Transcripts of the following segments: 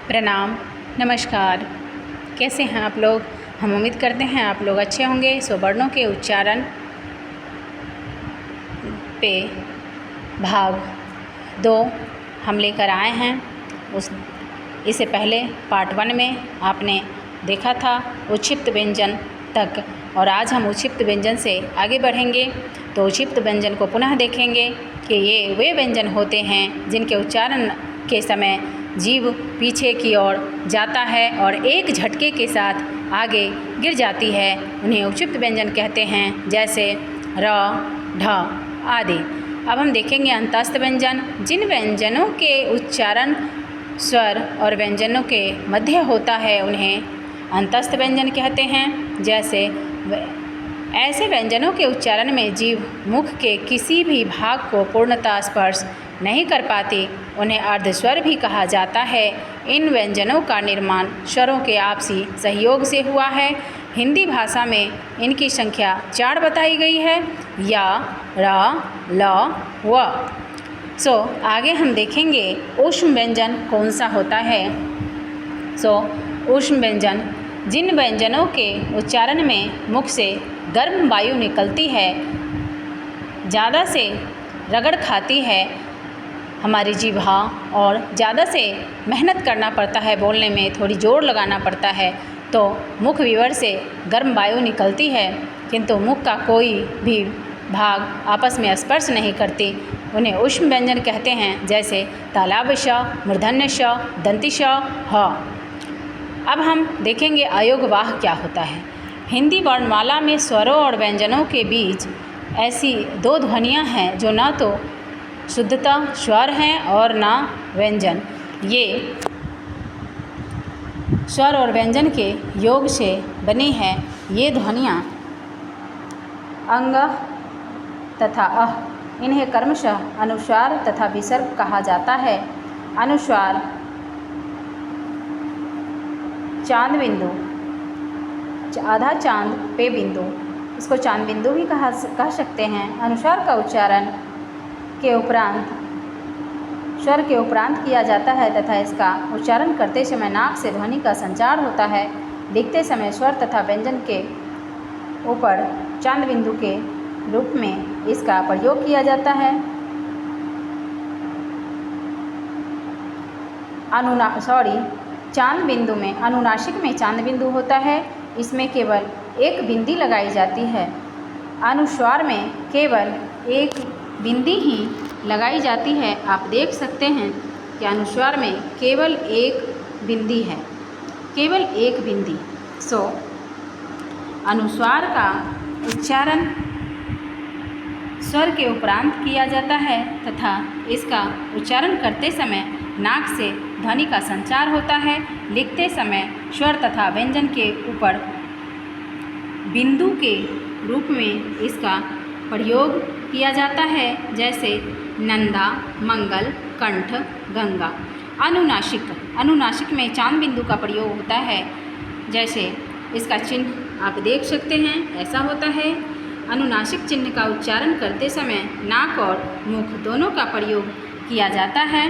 प्रणाम, नमस्कार। कैसे हैं आप लोग? हम उम्मीद करते हैं आप लोग अच्छे होंगे। स्ववर्णों के उच्चारण पे भाग 2 हम लेकर आए हैं। इससे पहले पार्ट 1 में आपने देखा था उच्छिप्त व्यंजन तक, और आज हम उच्छिप्त व्यंजन से आगे बढ़ेंगे। तो उच्छिप्त व्यंजन को पुनः देखेंगे कि ये वे व्यंजन होते हैं जिनके उच्चारण के समय जीभ पीछे की ओर जाता है और एक झटके के साथ आगे गिर जाती है। उन्हें उच्छिप्त व्यंजन कहते हैं, जैसे र, ढ आदि। अब हम देखेंगे अंतस्थ व्यंजन। जिन व्यंजनों के उच्चारण स्वर और व्यंजनों के मध्य होता है उन्हें अंतस्थ व्यंजन कहते हैं। जैसे ऐसे व्यंजनों के उच्चारण में जीभ मुख के किसी भी भाग को पूर्णतः स्पर्श नहीं कर पाती, उन्हें अर्धस्वर भी कहा जाता है। इन व्यंजनों का निर्माण स्वरों के आपसी सहयोग से हुआ है। हिंदी भाषा में इनकी संख्या 4 बताई गई है, या, र, ल, व। आगे हम देखेंगे ऊष्म व्यंजन कौन सा होता है। ऊष्म व्यंजन जिन व्यंजनों के उच्चारण में मुख से गर्म वायु निकलती है, ज़्यादा से रगड़ खाती है हमारी जीभा, और ज़्यादा से मेहनत करना पड़ता है, बोलने में थोड़ी जोर लगाना पड़ता है, तो मुख विवर से गर्म वायु निकलती है किंतु मुख का कोई भी भाग आपस में स्पर्श नहीं करती, उन्हें ऊष्म व्यंजन कहते हैं। जैसे तालाब श, मूर्धन्य श, दंती श, ह। अब हम देखेंगे अयोगवाह क्या होता है। हिंदी वर्णमाला में स्वरों और व्यंजनों के बीच ऐसी 2 ध्वनियाँ हैं जो ना तो शुद्धतः स्वर हैं और ना व्यंजन। ये स्वर और व्यंजन के योग से बनी है। ये ध्वनियाँ अंग तथा अह। इन्हें क्रमशः अनुस्वार तथा विसर्ग कहा जाता है। अनुस्वार चांद बिंदु, आधा चांद पे बिंदु, इसको चांद बिंदु भी कह सकते हैं। अनुस्वार का उच्चारण के उपरांत स्वर के उपरांत किया जाता है तथा इसका उच्चारण करते समय नाक से ध्वनि का संचार होता है। लिखते समय स्वर तथा व्यंजन के ऊपर चांद बिंदु के रूप में इसका प्रयोग किया जाता है। चांद बिंदु में अनुनासिक में चांद बिंदु होता है, इसमें केवल एक बिंदी लगाई जाती है। अनुस्वार में केवल एक बिंदी ही लगाई जाती है। आप देख सकते हैं कि अनुस्वार में केवल एक बिंदी है, केवल एक बिंदी। अनुस्वार का उच्चारण स्वर के उपरांत किया जाता है तथा इसका उच्चारण करते समय नाक से ध्वनि का संचार होता है। लिखते समय स्वर तथा व्यंजन के ऊपर बिंदु के रूप में इसका प्रयोग किया जाता है। जैसे नंदा, मंगल, कंठ, गंगा। अनुनासिक में चांद बिंदु का प्रयोग होता है। जैसे इसका चिन्ह आप देख सकते हैं, ऐसा होता है। अनुनासिक चिन्ह का उच्चारण करते समय नाक और मुख दोनों का प्रयोग किया जाता है।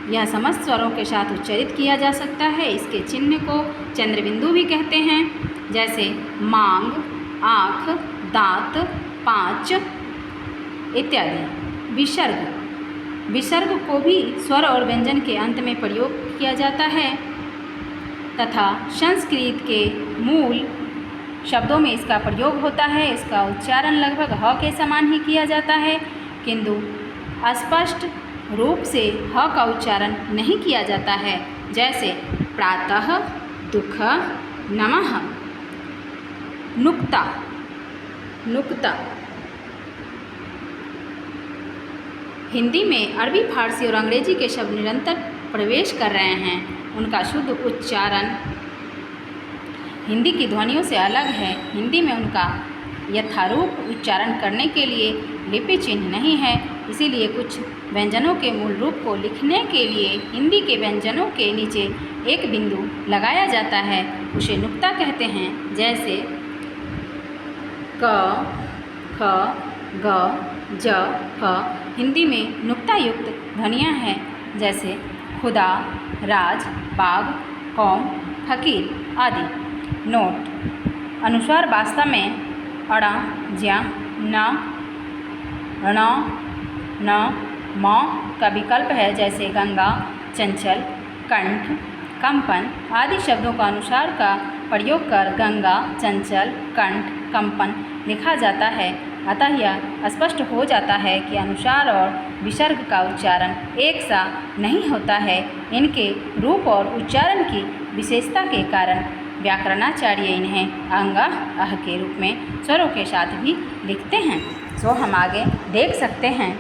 यह समस्त स्वरों के साथ उच्चारित किया जा सकता है। इसके चिन्ह को चंद्रबिंदु भी कहते हैं। जैसे मांग, आँख, दांत, पाँच इत्यादि। विसर्ग को भी स्वर और व्यंजन के अंत में प्रयोग किया जाता है तथा संस्कृत के मूल शब्दों में इसका प्रयोग होता है। इसका उच्चारण लगभग ह के समान ही किया जाता है, किंतु स्पष्ट रूप से ह का उच्चारण नहीं किया जाता है। जैसे प्रातः, दुख, नमः, नुक्ता। हिंदी में अरबी, फारसी और अंग्रेजी के शब्द निरंतर प्रवेश कर रहे हैं। उनका शुद्ध उच्चारण हिंदी की ध्वनियों से अलग है। हिंदी में उनका यथारूप उच्चारण करने के लिए लिपि चिन्ह नहीं है, इसीलिए कुछ व्यंजनों के मूल रूप को लिखने के लिए हिंदी के व्यंजनों के नीचे एक बिंदु लगाया जाता है, उसे नुक्ता कहते हैं। जैसे क, ख, ग, ज, फ। हिंदी में नुक्ता युक्त ध्वनियाँ हैं, जैसे खुदा, राज, बाघ, कौम, फकीर आदि। नोट: अनुस्वार वास्तव में अण, ज्या, न, ण, न, म का विकल्प है, जैसे गंगा, चंचल, कंठ, कंपन आदि शब्दों का अनुस्वार का प्रयोग कर गंगा, चंचल, कंठ, कंपन लिखा जाता है। अतः यह स्पष्ट हो जाता है कि अनुस्वार और विसर्ग का उच्चारण एक सा नहीं होता है। इनके रूप और उच्चारण की विशेषता के कारण व्याकरणाचार्य इन्हें अंग, अह के रूप में स्वरों के साथ भी लिखते हैं। सो हम आगे देख सकते हैं।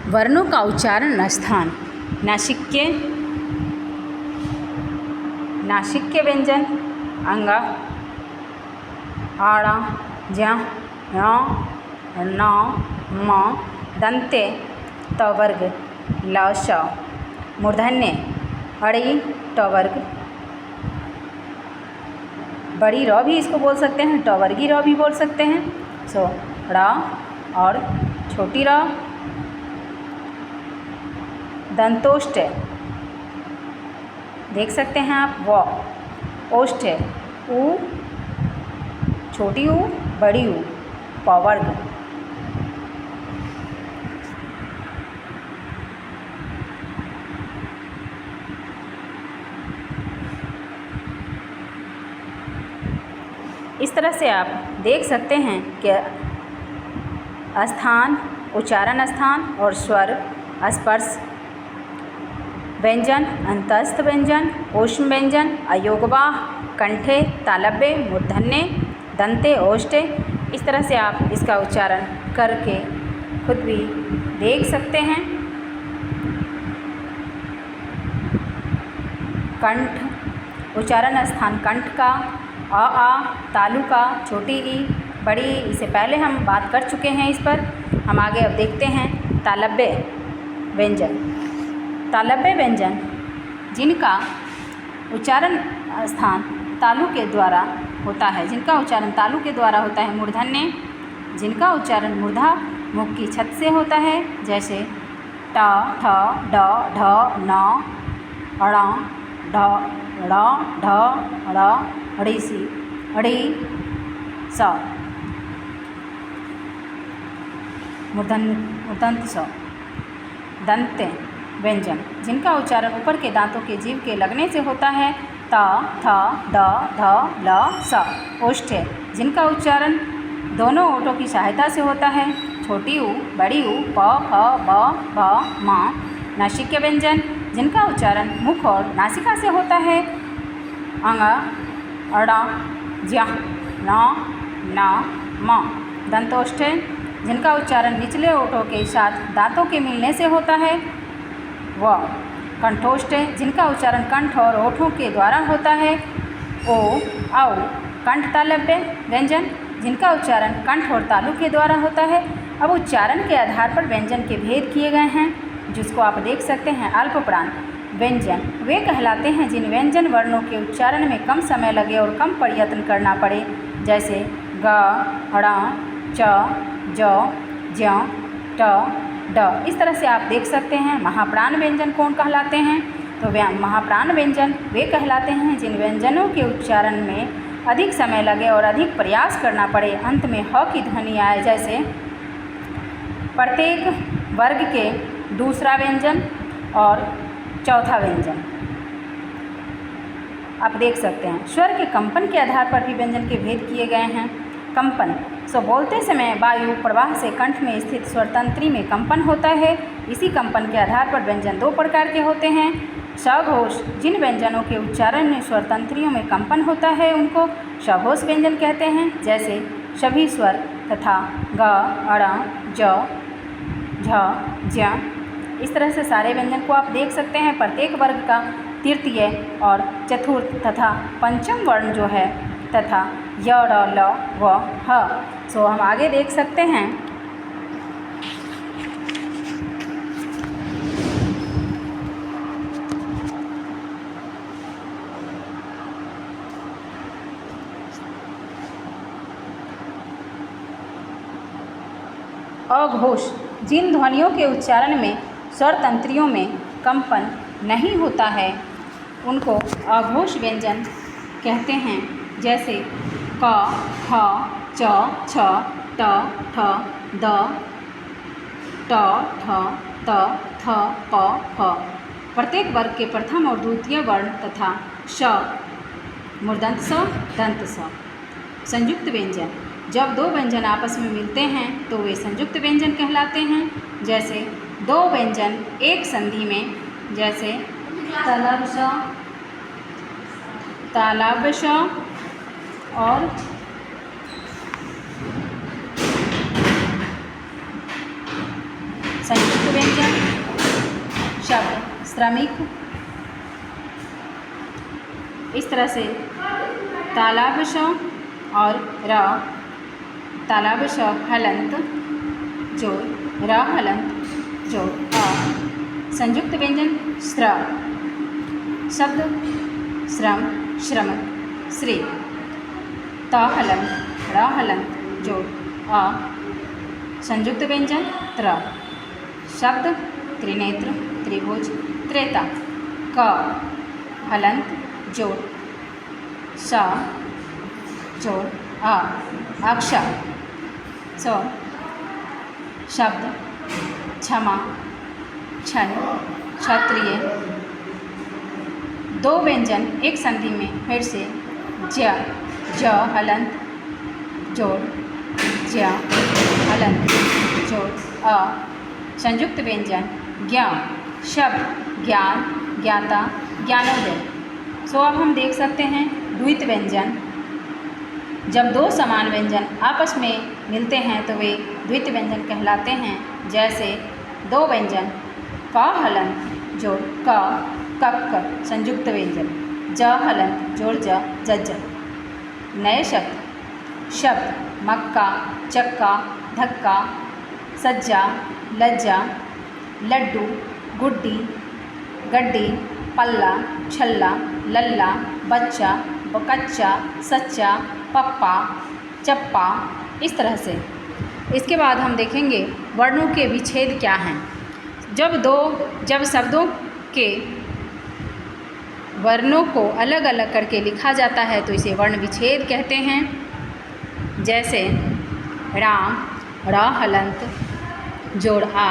वर्णों का उच्चारण स्थान: नासिक्य व्यंजन अंग, आड़, ज्या, न, म, दंते त वर्ग ल, श, मूर्धन्य अड़ी ट वर्ग, बड़ी र भी इसको बोल सकते हैं, ट वर्गी र भी बोल सकते हैं। सो ड़ और छोटी र, दंतोष्ठ देख सकते हैं आप, व, ओष्ठ, उ, छोटी ऊ, बड़ी ऊ, प वर्ग। इस तरह से आप देख सकते हैं कि स्थान, उच्चारण स्थान और स्वर, स्पर्श व्यंजन, अंतस्थ व्यंजन, ऊष्म व्यंजन, अयोगवाह, कंठे, तालव्य, मूर्धन्य, दंते, ओष्ठे। इस तरह से आप इसका उच्चारण करके खुद भी देख सकते हैं। कंठ, उच्चारण स्थान कंठ का, आ, तालु का, छोटी ई, बड़ी ई, इससे पहले हम बात कर चुके हैं इस पर। हम आगे अब देखते हैं तालव्य व्यंजन। तालव्य व्यंजन जिनका उच्चारण स्थान तालु के द्वारा होता है, जिनका उच्चारण तालु के द्वारा होता है। मूर्धन्य जिनका उच्चारण मूर्धा मुख की छत से होता है, जैसे ट, ठ, ड, ढ, न, अण, ढ, ड़, ढ, ड़, अड़ीसी, अड़ी, स, मूर्धन्य स। दंते व्यंजन जिनका उच्चारण ऊपर के दांतों के जीभ के लगने से होता है, त, थ, द, ध, ल, स। ओष्ठ जिनका उच्चारण दोनों ओठों की सहायता से होता है, छोटी ऊ, बड़ी ऊ, प, फ, ब, भ, म। नासिक्य व्यंजन जिनका उच्चारण मुख और नासिका से होता है, अंग, अण, ज्या, न, म। दंतोष्ठ जिनका उच्चारण निचले ओठों के साथ दांतों के मिलने से होता है, व। कंठोष्ठ जिनका उच्चारण कंठ और ओठों के द्वारा होता है, ओ, औ। कंठ तालव्य व्यंजन जिनका उच्चारण कंठ और तालु के द्वारा होता है। अब उच्चारण के आधार पर व्यंजन के भेद किए गए हैं, जिसको आप देख सकते हैं। अल्पप्राण व्यंजन वे कहलाते हैं जिन व्यंजन वर्णों के उच्चारण में कम समय लगे और कम प्रयत्न करना पड़े, जैसे ग, ण, च, ज, ज्य, ट, ड। इस तरह से आप देख सकते हैं। महाप्राण व्यंजन कौन कहलाते हैं? तो महाप्राण व्यंजन वे कहलाते हैं जिन व्यंजनों के उच्चारण में अधिक समय लगे और अधिक प्रयास करना पड़े, अंत में ह की ध्वनि आए, जैसे प्रत्येक वर्ग के दूसरा व्यंजन और चौथा व्यंजन। आप देख सकते हैं। स्वर के कंपन के आधार पर भी व्यंजन के भेद किए गए हैं। कंपन बोलते समय वायु प्रवाह से कंठ में स्थित स्वरतंत्री में कंपन होता है। इसी कंपन के आधार पर व्यंजन दो प्रकार के होते हैं। सघोष जिन व्यंजनों के उच्चारण में स्वरतंत्रियों में कंपन होता है उनको सघोष व्यंजन कहते हैं, जैसे सभी स्वर तथा ग, अण, ज, झ, ज्ञ। इस तरह से सारे व्यंजन को आप देख सकते हैं। प्रत्येक वर्ग का तृतीय और चतुर्थ तथा पंचम वर्ण जो है तथा य, र, ल, व, ह। सो हम आगे देख सकते हैं। अघोष जिन ध्वनियों के उच्चारण में स्वर तंत्रियों में कंपन नहीं होता है उनको अघोष व्यंजन कहते हैं, जैसे क, ख, च, छ, ट, ठ, द, ट, ठ, त, थ, प, फ। प्रत्येक वर्ग के प्रथम और द्वितीय वर्ण तथा श, मूर्धन्य स, दंत स। संयुक्त व्यंजन, जब दो व्यंजन आपस में मिलते हैं तो वे संयुक्त व्यंजन कहलाते हैं। जैसे दो व्यंजन एक संधि में, जैसे तालाब श और संयुक्त व्यंजन शब्द श्रमिक। इस तरह से तालाब श और र, तालाब श हलंत जोड़ र हलंत जोड़ अ। संयुक्त व्यंजन श्र, शब्द श्रम, श्रमक, श्री। त हलंत र हलंत जोड़ अ। संयुक्त व्यंजन त्र, शब्द त्रिनेत्र, त्रिभुज, त्रेता। क हलंत जोड़ स जोड़ अ, अक्षर। सो शब्द क्षमा, क्षण, क्षत्रिय। दो व्यंजन एक संधि में फिर से ज हलंत जोड़ ज्य हलंत जोड़ अ। संयुक्त व्यंजन ज्ञ, शब्द ज्ञान, ज्ञाता, ज्ञानोदय। सो अब हम देख सकते हैं द्वित व्यंजन। जब दो समान व्यंजन आपस में मिलते हैं तो वे द्वित व्यंजन कहलाते हैं। जैसे दो व्यंजन क हलंत जोड़ क, कक्क, संयुक्त व्यंजन। ज हलंत जोड़ ज, जज। नए शब्द मक्का, चक्का, धक्का, सज्जा, लज्जा, लड्डू, गुड्डी, गड्डी, पल्ला, छल्ला, लल्ला, बच्चा, कच्चा, सच्चा, पप्पा, चप्पा। इस तरह से इसके बाद हम देखेंगे वर्णों के विच्छेद क्या हैं। जब शब्दों के वर्णों को अलग अलग करके लिखा जाता है तो इसे वर्ण विच्छेद कहते हैं। जैसे राम र हलंत जोड़ आ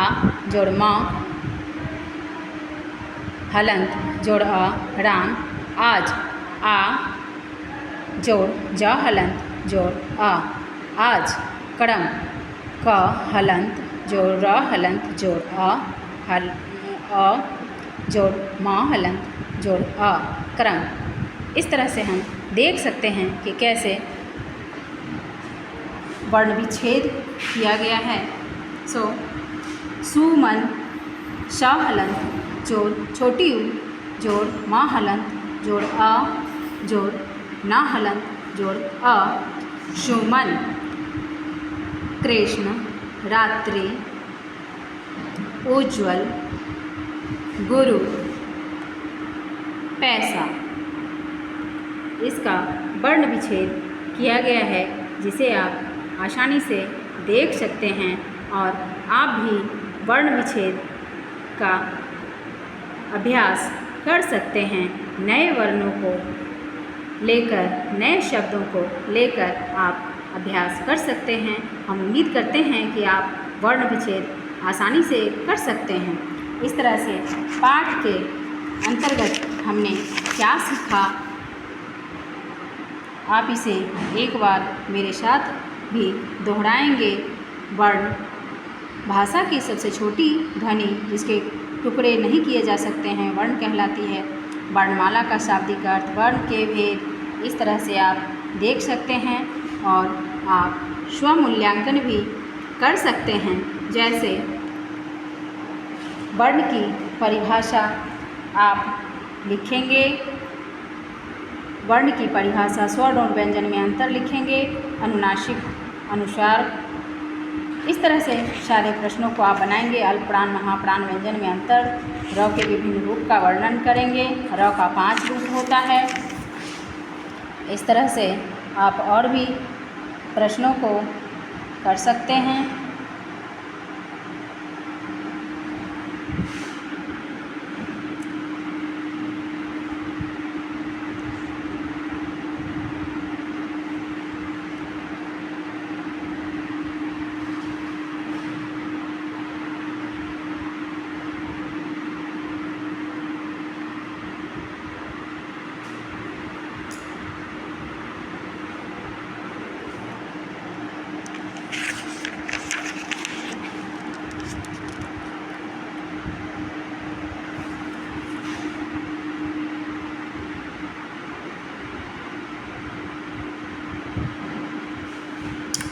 जोड़ म हलंत जोड़ अ राम। आज आ जोड़ ज हलंत जोड़ अ आज। क्रम क हलंत जोड़ र हलंत जोड़ अ जोड़ म हलंत जोड़ अ क्रम। इस तरह से हम देख सकते हैं कि कैसे वर्ण विच्छेद किया गया है। सो सुमन श हलंत जोड़ छोटी उ जोड़ म हलंत जोड़ अ जोड़ न हलंत जोड़ अ। सुमन कृष्ण, रात्रि, उज्ज्वल, गुरु, पैसा। इसका वर्ण विच्छेद किया गया है जिसे आप आसानी से देख सकते हैं और आप भी वर्ण विच्छेद का अभ्यास कर सकते हैं। नए वर्णों को लेकर, नए शब्दों को लेकर आप अभ्यास कर सकते हैं। हम उम्मीद करते हैं कि आप वर्ण विच्छेद आसानी से कर सकते हैं। इस तरह से पाठ के अंतर्गत हमने क्या सीखा, आप इसे एक बार मेरे साथ भी दोहराएंगे। वर्ण भाषा की सबसे छोटी ध्वनि जिसके टुकड़े नहीं किए जा सकते हैं वर्ण कहलाती है। वर्णमाला का शाब्दिक अर्थ, वर्ण के भेद, इस तरह से आप देख सकते हैं और आप स्वमूल्यांकन भी कर सकते हैं। जैसे वर्ण की परिभाषा आप लिखेंगे, वर्ण की परिभाषा स्वर्ण और व्यंजन में अंतर लिखेंगे, अनुनासिक, अनुस्वार। इस तरह से सारे प्रश्नों को आप बनाएंगे। अल्पप्राण, महाप्राण, व्यंजन में अंतर, र के विभिन्न रूप का वर्णन करेंगे। र का 5 रूप होता है। इस तरह से आप और भी प्रश्नों को कर सकते हैं।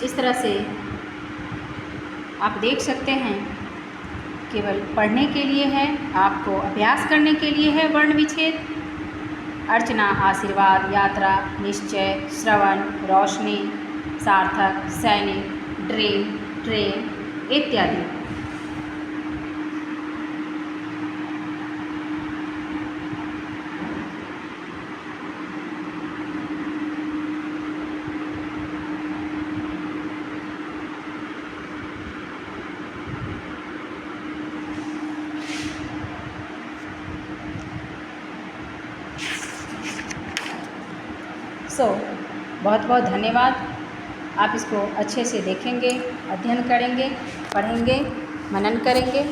इस तरह से आप देख सकते हैं, केवल पढ़ने के लिए है, आपको अभ्यास करने के लिए है वर्ण विच्छेद। अर्चना, आशीर्वाद, यात्रा, निश्चय, श्रवण, रोशनी, सार्थक, सैनिक, ड्रीम, ट्रेन इत्यादि। बहुत बहुत धन्यवाद। आप इसको अच्छे से देखेंगे, अध्ययन करेंगे, पढ़ेंगे, मनन करेंगे।